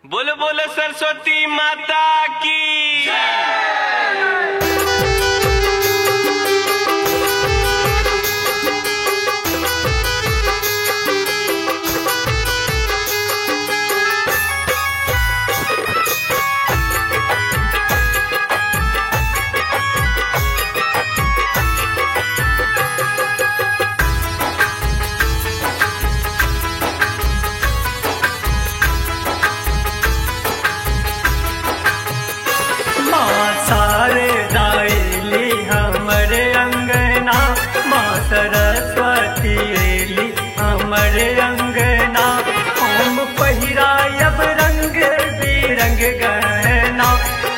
बोलो बोलो सरस्वती माता की। सरस्वती एली हमरे अंगना, हम पहिरायब रंग बिरंग गहना,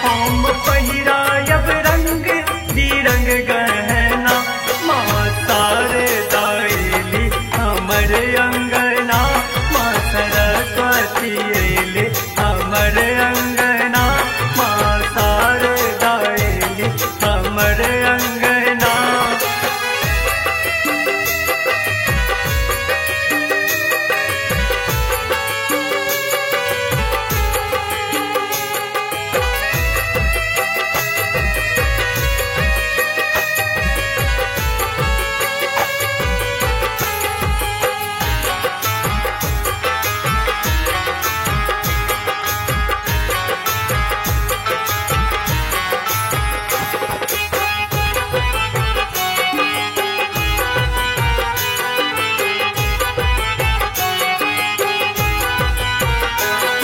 हम पहिरायब रंग बिरंग गहना। माँ शारदा एली हमरे अंगना, माँ सरस्वती एली हमरे अंगना, माँ शारदा एली हमरे अंगना।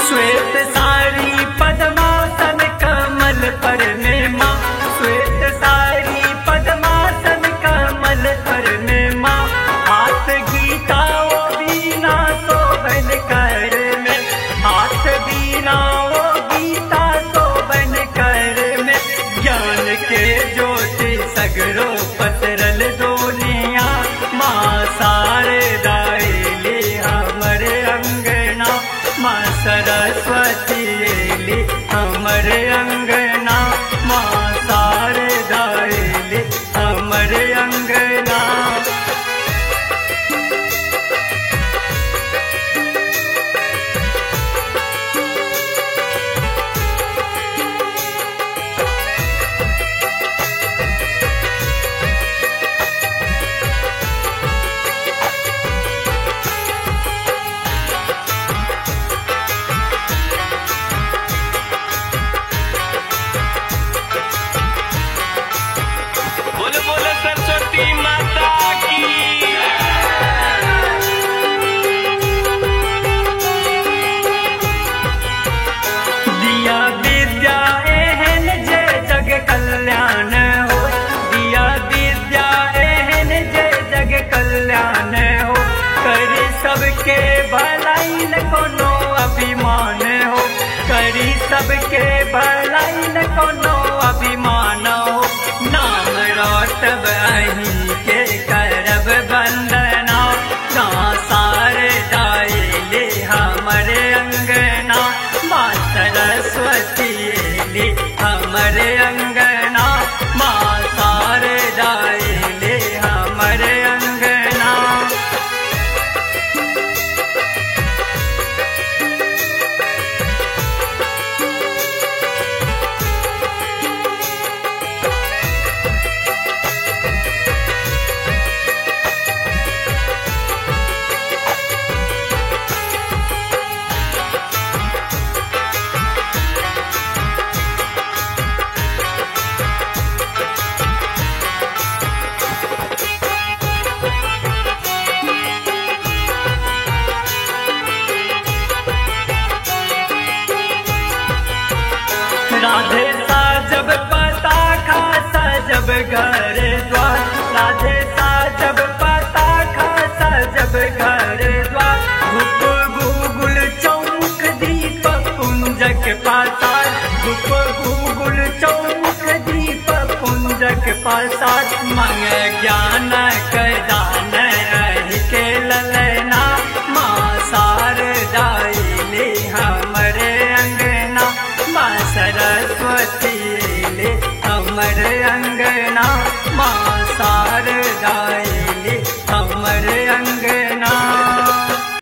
श्वेत साड़ी पद्मासन कमल पर में माँ, श्वेत साड़ी पद्मासन कमल पर में माँ। हाथ गीता वो बीना शोभन कर में, हाथ बीना वो गीता शोभन कर में। ज्ञान के ज्योति सगरो पसरल दुनिया, माँ शारदा एली हमरे अंगना, माँ सरस्वती एली हमरे अंगना, माँ शारदा एली हमरे अंगना। बोलो बोलो सरस्वती माता की। दिया विद्या एहन जे जग कल्याण हो, दिया विद्या एहन जे जग कल्याण हो। करी सबके भलाई न कोनो अभिमान हो, करी सबके भलाई न कोनो अभिमान हो। नाम रोटब अहीं के करब वंदना, माँ शारदा एली हमरे अंगना, माँ सरस्वती एली हमरे अंगना, माँ शारदा एली हमरे अंगना। राधे साजब पताखा सजब घर द्वार, राधे साजब पताखा सजब घर द्वार। धूप गूगुल चौमुख दीप कुंजक पातार, धूप गूगुल चौमुख दीप कुंजक पातार। मंग ज्ञान दान रही के ललना, माँ शारदा एली हमरे अंगना, माँ सरस्वती एली हमरे अंगना, माँ शारदा एली हमरे अंगना।